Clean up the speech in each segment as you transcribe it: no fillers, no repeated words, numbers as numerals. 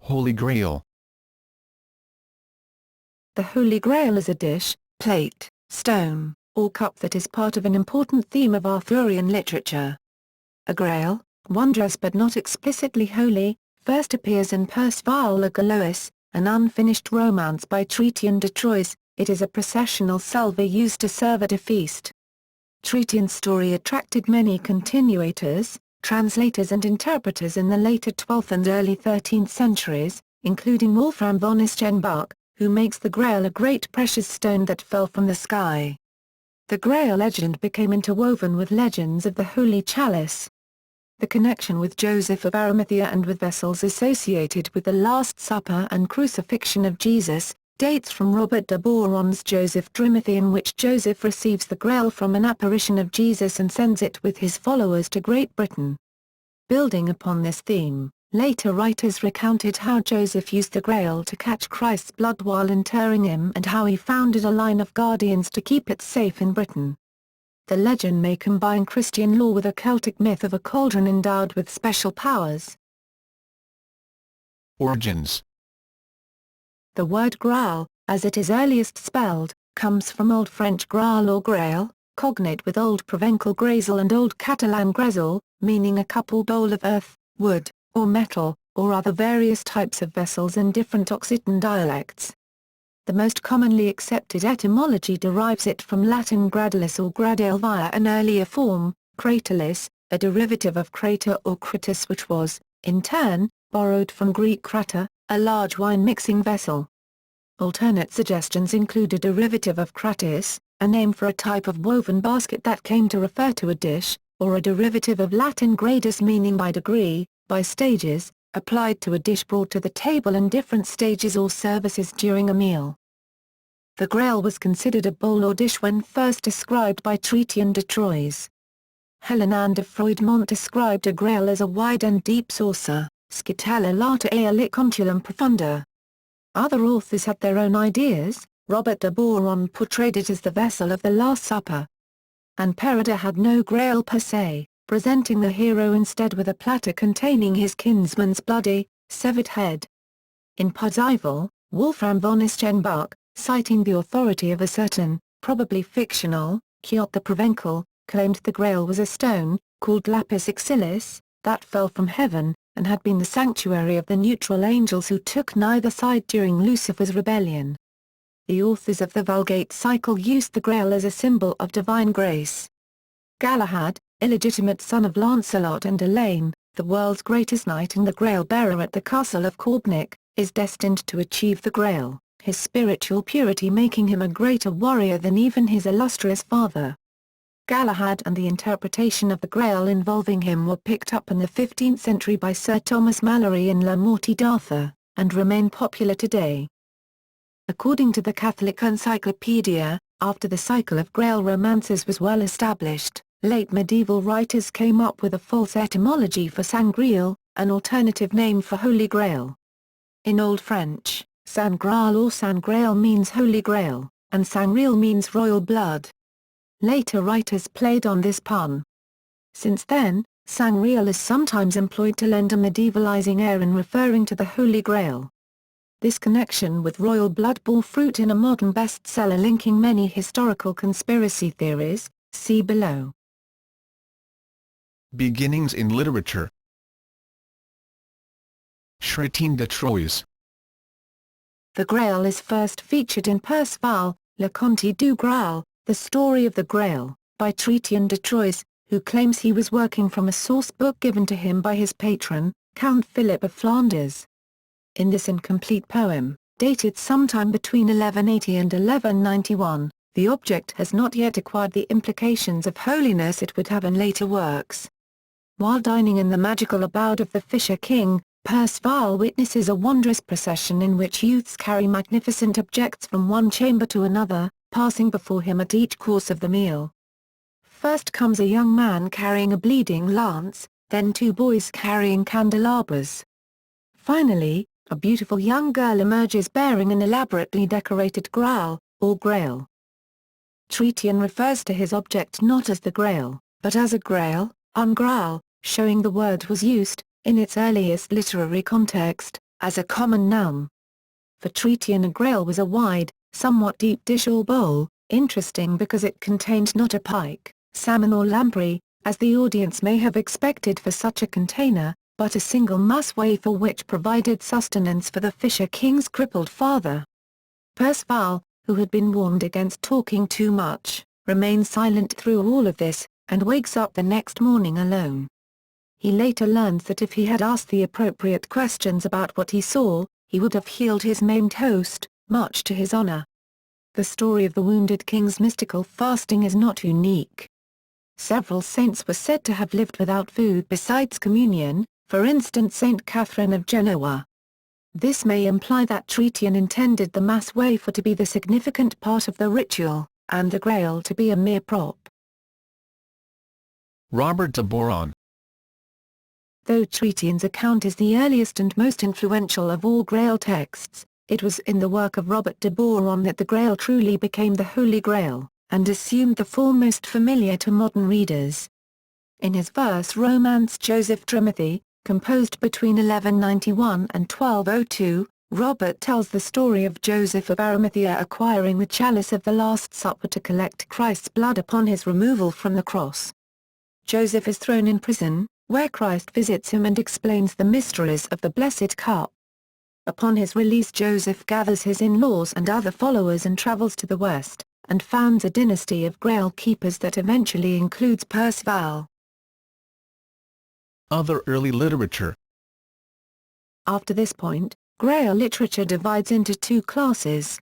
Holy Grail. The Holy Grail is a dish, plate, stone, or cup that is part of an important theme of Arthurian literature. A grail, wondrous but not explicitly holy, first appears in Perceval le Gallois, an unfinished romance by Chrétien de Troyes. It is a processional salver used to serve at a feast. Chrétien's story attracted many continuators, translators and interpreters in the later 12th and early 13th centuries, including Wolfram von Eschenbach, who makes the Grail a great precious stone that fell from the sky. The Grail legend became interwoven with legends of the Holy Chalice. The connection with Joseph of Arimathea and with vessels associated with the Last Supper and crucifixion of Jesus, dates from Robert de Boron's Joseph of Arimathea, in which Joseph receives the Grail from an apparition of Jesus and sends it with his followers to Great Britain. Building upon this theme, later writers recounted how Joseph used the Grail to catch Christ's blood while interring him and how he founded a line of guardians to keep it safe in Britain. The legend may combine Christian lore with a Celtic myth of a cauldron endowed with special powers. Origins. The word Graal, as it is earliest spelled, comes from Old French Graal or Grail, cognate with Old Provençal Grazel and Old Catalan Grezel, meaning a cup or bowl of earth, wood, or metal, or other various types of vessels in different Occitan dialects. The most commonly accepted etymology derives it from Latin gradalis or gradale via an earlier form, cratalis, a derivative of crater or critus, which was, in turn, borrowed from Greek krata, a large wine-mixing vessel. Alternate suggestions include a derivative of kratis, a name for a type of woven basket that came to refer to a dish, or a derivative of Latin gradus, meaning by degree, by stages, applied to a dish brought to the table in different stages or services during a meal. The Grail was considered a bowl or dish when first described by Chrétien de Troyes. Hélène de Froidmont described a Grail as a wide and deep saucer, scitella lata a liconculum profunda. Other authors had their own ideas. Robert de Boron portrayed it as the vessel of the Last Supper. And Pereda had no Grail per se, presenting the hero instead with a platter containing his kinsman's bloody, severed head. In Perceval, Wolfram von Eschenbach, citing the authority of a certain, probably fictional, Quixote the Provençal, claimed the Grail was a stone, called lapis exilis, that fell from heaven, and had been the sanctuary of the neutral angels who took neither side during Lucifer's rebellion. The authors of the Vulgate cycle used the Grail as a symbol of divine grace. Galahad, illegitimate son of Lancelot and Elaine, the world's greatest knight and the Grail-bearer at the castle of Corbnick, is destined to achieve the Grail, his spiritual purity making him a greater warrior than even his illustrious father. Galahad and the interpretation of the Grail involving him were picked up in the 15th century by Sir Thomas Malory in La Morte d'Arthur, and remain popular today. According to the Catholic Encyclopedia, after the cycle of Grail romances was well established, late medieval writers came up with a false etymology for Sangreal, an alternative name for Holy Grail. In Old French, Saint Graal or Saint Grail means Holy Grail, and Sangreal means royal blood. Later writers played on this pun. Since then, Sangreal is sometimes employed to lend a medievalizing air in referring to the Holy Grail. This connection with royal blood bore fruit in a modern bestseller linking many historical conspiracy theories, see below. Beginnings in literature. Chrétien de Troyes. The Grail is first featured in Perceval, Le Conte du Graal, The Story of the Grail, by Chrétien de Troyes, who claims he was working from a source book given to him by his patron, Count Philip of Flanders. In this incomplete poem, dated sometime between 1180 and 1191, the object has not yet acquired the implications of holiness it would have in later works. While dining in the magical abode of the Fisher King, Perceval witnesses a wondrous procession in which youths carry magnificent objects from one chamber to another, passing before him at each course of the meal. First comes a young man carrying a bleeding lance, then two boys carrying candelabras. Finally, a beautiful young girl emerges bearing an elaborately decorated Graal, or Grail. Chrétien refers to his object not as the Grail, but as a Grail, un Graal, showing the word was used, in its earliest literary context, as a common noun. For Chrétien, a grail was a wide, somewhat deep dish or bowl, interesting because it contained not a pike, salmon or lamprey, as the audience may have expected for such a container, but a single mass wafer which provided sustenance for the fisher king's crippled father. Perceval, who had been warned against talking too much, remains silent through all of this, and wakes up the next morning alone. He later learns that if he had asked the appropriate questions about what he saw, he would have healed his maimed host, much to his honor. The story of the wounded king's mystical fasting is not unique. Several saints were said to have lived without food besides communion, for instance Saint Catherine of Genoa. This may imply that Chrétien intended the mass wafer to be the significant part of the ritual, and the Grail to be a mere prop. Robert de Boron. Though Chrétien's account is the earliest and most influential of all Grail texts, it was in the work of Robert de Boron that the Grail truly became the Holy Grail, and assumed the form most familiar to modern readers. In his verse romance Joseph of Arimathea, composed between 1191 and 1202, Robert tells the story of Joseph of Arimathea acquiring the chalice of the Last Supper to collect Christ's blood upon his removal from the cross. Joseph is thrown in prison, where Christ visits him and explains the mysteries of the Blessed Cup. Upon his release Joseph gathers his in-laws and other followers and travels to the west, and founds a dynasty of Grail keepers that eventually includes Perceval. Other early literature. After this point, Grail literature divides into two classes.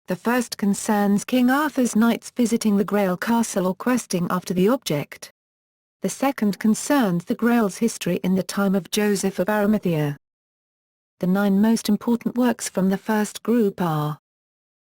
The first concerns King Arthur's knights visiting the Grail castle or questing after the object. The second concerns the Grail's history in the time of Joseph of Arimathea. The 9 most important works from the first group are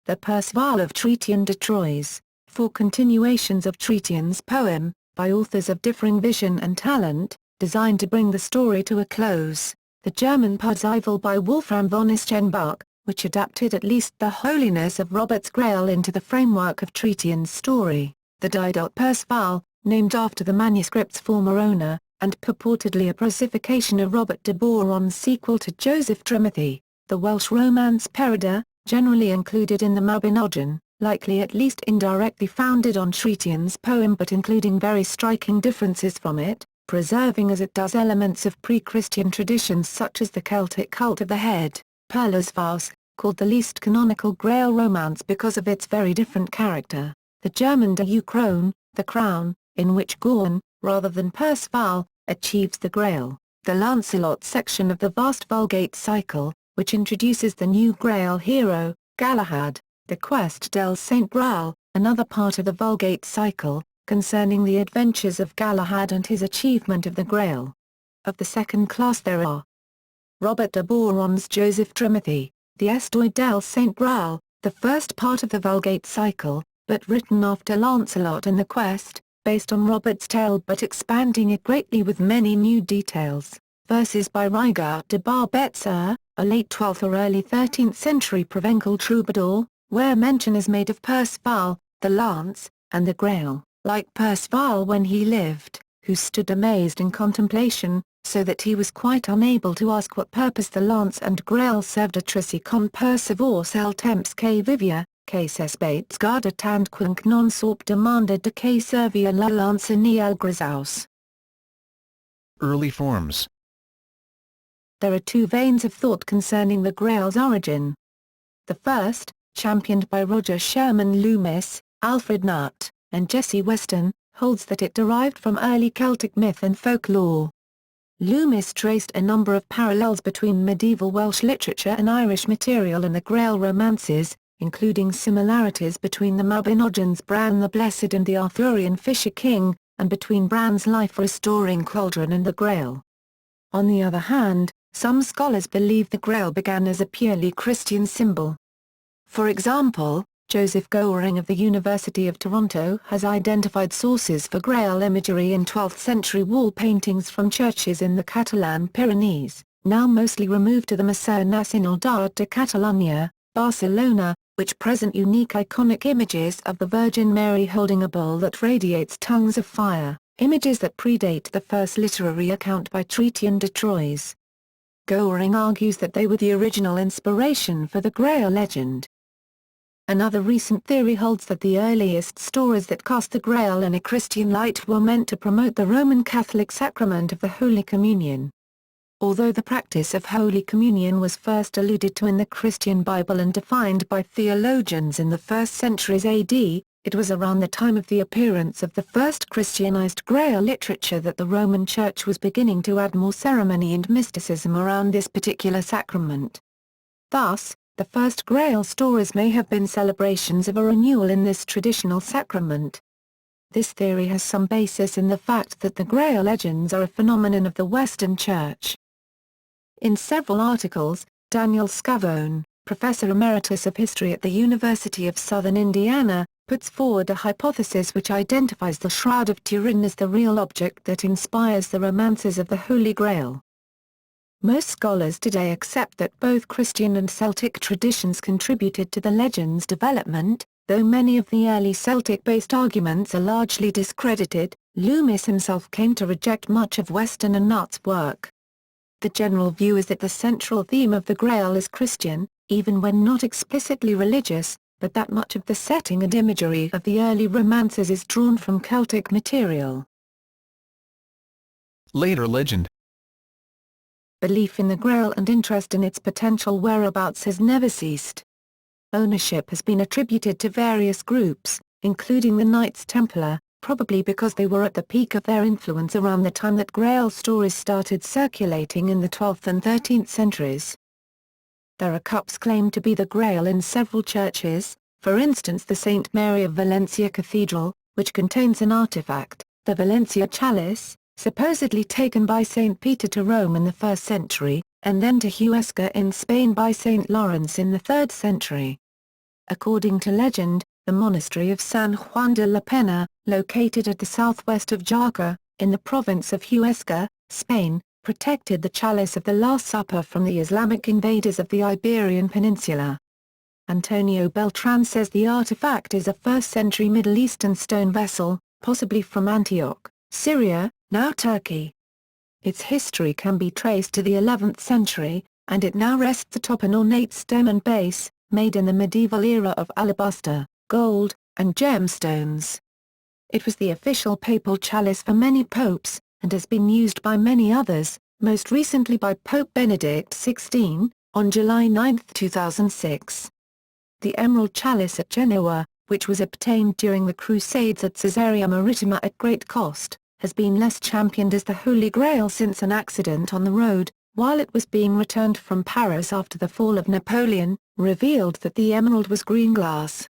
the Perceval of Chrétien de Troyes, 4 continuations of Chrétien's poem, by authors of differing vision and talent, designed to bring the story to a close, the German Perceval by Wolfram von Eschenbach, which adapted at least the holiness of Robert's Grail into the framework of Chrétien's story, the Diedot Perceval, named after the manuscript's former owner, and purportedly a processional of Robert de Boron's sequel to Joseph of Arimathea, the Welsh romance Peredur, generally included in the Mabinogion, likely at least indirectly founded on Chrétien's poem but including very striking differences from it, preserving as it does elements of pre-Christian traditions such as the Celtic cult of the head, Perlersvaus, called the least canonical Grail romance because of its very different character, the German Der Krone, the crown, in which Gawain, rather than Perceval, achieves the Grail, the Lancelot section of the vast Vulgate cycle, which introduces the new Grail hero, Galahad, the Quest del Saint Graal, another part of the Vulgate cycle, concerning the adventures of Galahad and his achievement of the Grail. Of the second class there are Robert de Boron's Joseph of Arimathea, the Histoire del Saint Graal, the first part of the Vulgate cycle, but written after Lancelot and the Quest, based on Robert's tale but expanding it greatly with many new details, verses by Rigaud de Barbetzer, a late 12th or early 13th century Provençal troubadour, where mention is made of Perceval, the lance, and the Grail, like Perceval when he lived, who stood amazed in contemplation, so that he was quite unable to ask what purpose the lance and Grail served. Atrici con percevor el temps que vivia, que s'esbates garda tant quinc non sorp demanda de que servia la lance ni el grisaus. Early forms. There are 2 veins of thought concerning the Grail's origin. The first, championed by Roger Sherman Loomis, Alfred Nutt, and Jesse Weston, holds that it derived from early Celtic myth and folklore. Loomis traced a number of parallels between medieval Welsh literature and Irish material in the Grail romances, including similarities between the Mabinogions Bran the Blessed and the Arthurian Fisher King, and between Bran's life-restoring cauldron and the Grail. On the other hand, some scholars believe the Grail began as a purely Christian symbol. For example, Joseph Goering of the University of Toronto has identified sources for Grail imagery in 12th-century wall paintings from churches in the Catalan Pyrenees, now mostly removed to the Museu Nacional d'Art de Catalunya, Barcelona, which present unique iconic images of the Virgin Mary holding a bowl that radiates tongues of fire, images that predate the first literary account by Chrétien de Troyes. Goering argues that they were the original inspiration for the Grail legend. Another recent theory holds that the earliest stories that cast the Grail in a Christian light were meant to promote the Roman Catholic sacrament of the Holy Communion. Although the practice of Holy Communion was first alluded to in the Christian Bible and defined by theologians in the 1st centuries AD, it was around the time of the appearance of the first Christianized Grail literature that the Roman Church was beginning to add more ceremony and mysticism around this particular sacrament. Thus, the first Grail stories may have been celebrations of a renewal in this traditional sacrament. This theory has some basis in the fact that the Grail legends are a phenomenon of the Western Church. In several articles, Daniel Scavone, Professor Emeritus of History at the University of Southern Indiana, puts forward a hypothesis which identifies the Shroud of Turin as the real object that inspires the romances of the Holy Grail. Most scholars today accept that both Christian and Celtic traditions contributed to the legend's development, though many of the early Celtic-based arguments are largely discredited. Loomis himself came to reject much of Weston and Nutt's work. The general view is that the central theme of the Grail is Christian, even when not explicitly religious, but that much of the setting and imagery of the early romances is drawn from Celtic material. Later legend. Belief in the Grail and interest in its potential whereabouts has never ceased. Ownership has been attributed to various groups, including the Knights Templar, probably because they were at the peak of their influence around the time that Grail stories started circulating in the 12th and 13th centuries. There are cups claimed to be the Grail in several churches, for instance the St. Mary of Valencia Cathedral, which contains an artifact, the Valencia Chalice, supposedly taken by St. Peter to Rome in the 1st century, and then to Huesca in Spain by St. Lawrence in the 3rd century. According to legend, the monastery of San Juan de la Pena, located at the southwest of Jaca, in the province of Huesca, Spain, protected the chalice of the Last Supper from the Islamic invaders of the Iberian Peninsula. Antonio Beltran says the artifact is a 1st century Middle Eastern stone vessel, possibly from Antioch, Syria, now Turkey. Its history can be traced to the 11th century, and it now rests atop an ornate stem and base, made in the medieval era of alabaster, gold, and gemstones. It was the official papal chalice for many popes, and has been used by many others, most recently by Pope Benedict XVI, on July 9, 2006. The emerald chalice at Genoa, which was obtained during the Crusades at Caesarea Maritima at great cost, has been less championed as the Holy Grail since an accident on the road, while it was being returned from Paris after the fall of Napoleon, revealed that the emerald was green glass.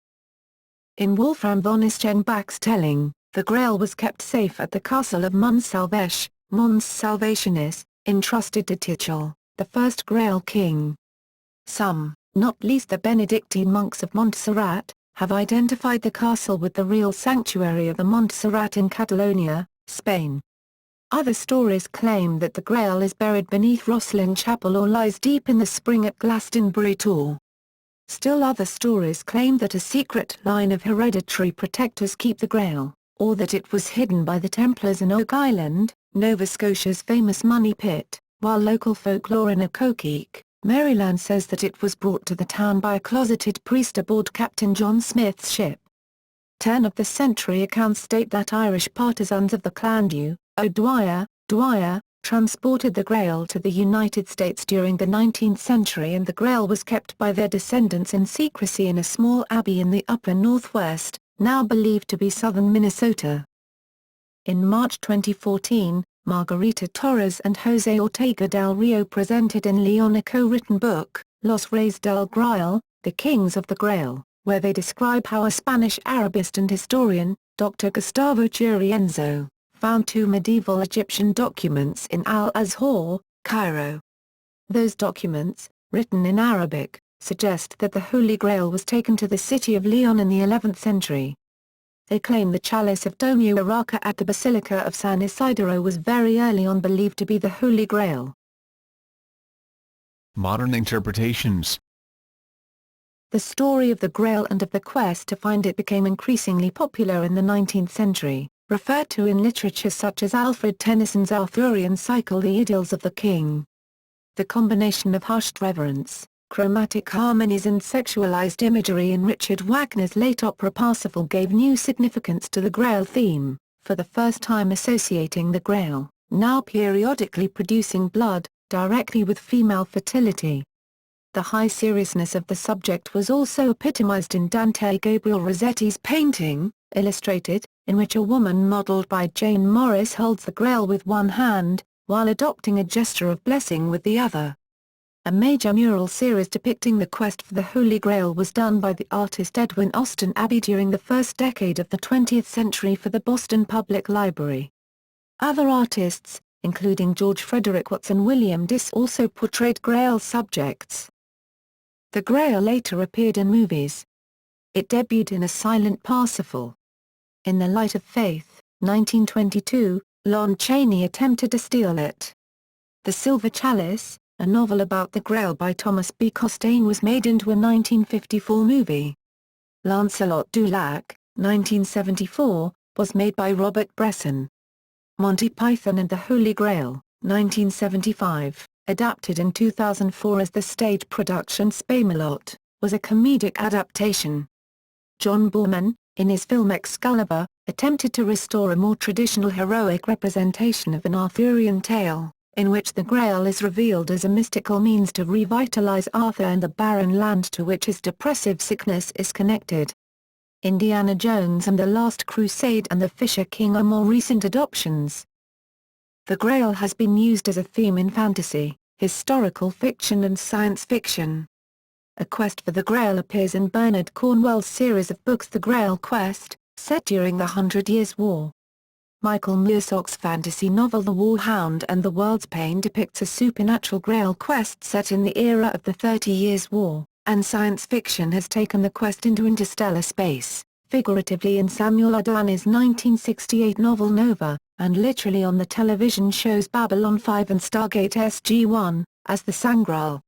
In Wolfram von Eschenbach's telling, the Grail was kept safe at the castle of Mons Salvesh, Mons Salvationis, entrusted to Tichel, the first Grail king. Some, not least the Benedictine monks of Montserrat, have identified the castle with the real sanctuary of the Montserrat in Catalonia, Spain. Other stories claim that the Grail is buried beneath Rosslyn Chapel or lies deep in the spring at Glastonbury Tor. Still other stories claim that a secret line of hereditary protectors keep the Grail, or that it was hidden by the Templars in Oak Island, Nova Scotia's famous money pit, while local folklore in Occoquek, Maryland says that it was brought to the town by a closeted priest aboard Captain John Smith's ship. Turn-of-the-century accounts state that Irish partisans of the clan Dwyer, transported the Grail to the United States during the 19th century, and the Grail was kept by their descendants in secrecy in a small abbey in the upper northwest, now believed to be southern Minnesota. In March 2014, Margarita Torres and José Ortega del Rio presented in León a co-written book, Los Reyes del Grail, The Kings of the Grail, where they describe how a Spanish Arabist and historian, Dr. Gustavo Chirienzo, found 2 medieval Egyptian documents in Al-Azhar, Cairo. Those documents, written in Arabic, suggest that the Holy Grail was taken to the city of Leon in the 11th century. They claim the chalice of Domo Urraca at the Basilica of San Isidro was very early on believed to be the Holy Grail. Modern interpretations. The story of the Grail and of the quest to find it became increasingly popular in the 19th century, referred to in literature such as Alfred Tennyson's Arthurian cycle The Idylls of the King. The combination of hushed reverence, chromatic harmonies and sexualized imagery in Richard Wagner's late opera Parsifal gave new significance to the Grail theme, for the first time associating the Grail, now periodically producing blood, directly with female fertility. The high seriousness of the subject was also epitomized in Dante Gabriel Rossetti's painting, Illustrated, in which a woman modeled by Jane Morris holds the Grail with one hand, while adopting a gesture of blessing with the other. A major mural series depicting the quest for the Holy Grail was done by the artist Edwin Austin Abbey during the first decade of the 20th century for the Boston Public Library. Other artists, including George Frederick Watts and William Diss, also portrayed Grail subjects. The Grail later appeared in movies. It debuted in A Silent Parsifal. In The Light of Faith, 1922, Lon Chaney attempted to steal it. The Silver Chalice, a novel about the Grail by Thomas B. Costain, was made into a 1954 movie. Lancelot du Lac, 1974, was made by Robert Bresson. Monty Python and the Holy Grail, 1975, adapted in 2004 as the stage production Spamalot, was a comedic adaptation. John Boorman, in his film Excalibur, attempted to restore a more traditional heroic representation of an Arthurian tale, in which the Grail is revealed as a mystical means to revitalize Arthur and the barren land to which his depressive sickness is connected. Indiana Jones and the Last Crusade and the Fisher King are more recent adoptions. The Grail has been used as a theme in fantasy, historical fiction and science fiction. A Quest for the Grail appears in Bernard Cornwell's series of books The Grail Quest, set during the 100 Years' War. Michael Moorcock's fantasy novel The War Hound and the World's Pain depicts a supernatural Grail quest set in the era of the 30 Years' War, and science fiction has taken the quest into interstellar space, figuratively in Samuel Adani's 1968 novel Nova, and literally on the television shows Babylon 5 and Stargate SG-1, as the Sangreal.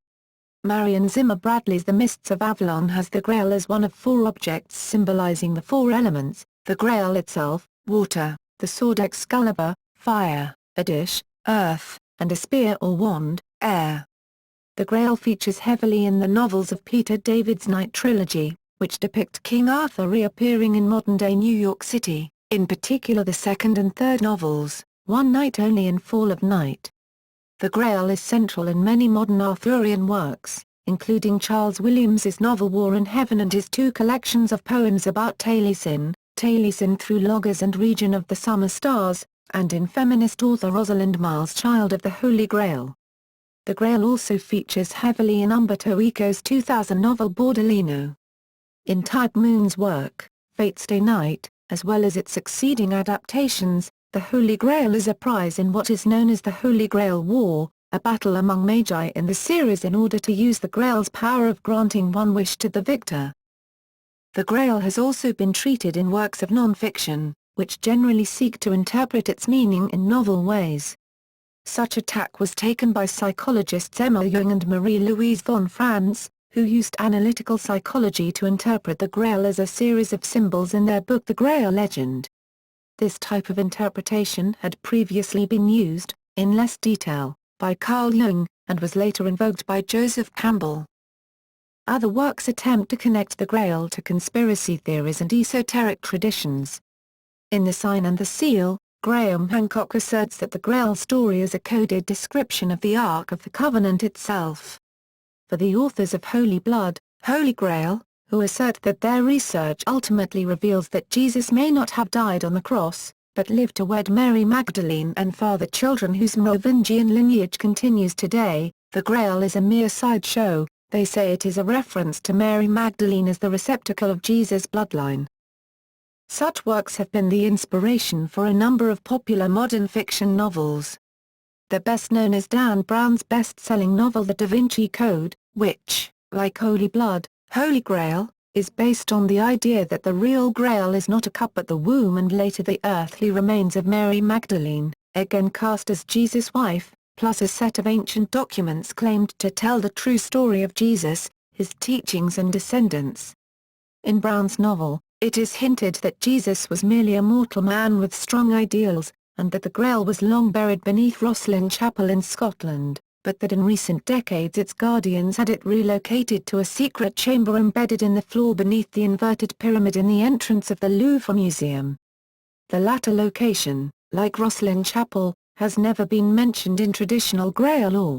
Marion Zimmer Bradley's The Mists of Avalon has the Grail as one of 4 objects symbolizing the 4 elements: the Grail itself, water, the sword Excalibur, fire, a dish, earth, and a spear or wand, air. The Grail features heavily in the novels of Peter David's Night Trilogy, which depict King Arthur reappearing in modern-day New York City, in particular the second and third novels, One Night Only and Fall of Night. The Grail is central in many modern Arthurian works, including Charles Williams's novel War in Heaven and his 2 collections of poems about Taliesin, Taliesin through Logos and Region of the Summer Stars, and in feminist author Rosalind Miles' Child of the Holy Grail. The Grail also features heavily in Umberto Eco's 2000 novel Bordellino. In Type Moon's work, Fate's Day Night, as well as its succeeding adaptations, the Holy Grail is a prize in what is known as the Holy Grail War, a battle among magi in the series in order to use the Grail's power of granting one wish to the victor. The Grail has also been treated in works of non-fiction, which generally seek to interpret its meaning in novel ways. Such a tack was taken by psychologists Emma Jung and Marie-Louise von Franz, who used analytical psychology to interpret the Grail as a series of symbols in their book The Grail Legend. This type of interpretation had previously been used, in less detail, by Carl Jung, and was later invoked by Joseph Campbell. Other works attempt to connect the Grail to conspiracy theories and esoteric traditions. In The Sign and the Seal, Graham Hancock asserts that the Grail story is a coded description of the Ark of the Covenant itself. For the authors of Holy Blood, Holy Grail, who assert that their research ultimately reveals that Jesus may not have died on the cross, but lived to wed Mary Magdalene and father children whose Merovingian lineage continues today, the Grail is a mere sideshow. They say it is a reference to Mary Magdalene as the receptacle of Jesus' bloodline. Such works have been the inspiration for a number of popular modern fiction novels. The best known is Dan Brown's best-selling novel The Da Vinci Code, which, like Holy Blood, Holy Grail, is based on the idea that the real Grail is not a cup but the womb and later the earthly remains of Mary Magdalene, again cast as Jesus' wife, plus a set of ancient documents claimed to tell the true story of Jesus, his teachings and descendants. In Brown's novel, it is hinted that Jesus was merely a mortal man with strong ideals, and that the Grail was long buried beneath Rosslyn Chapel in Scotland, but that in recent decades its guardians had it relocated to a secret chamber embedded in the floor beneath the inverted pyramid in the entrance of the Louvre Museum. The latter location, like Rosslyn Chapel, has never been mentioned in traditional Grail lore.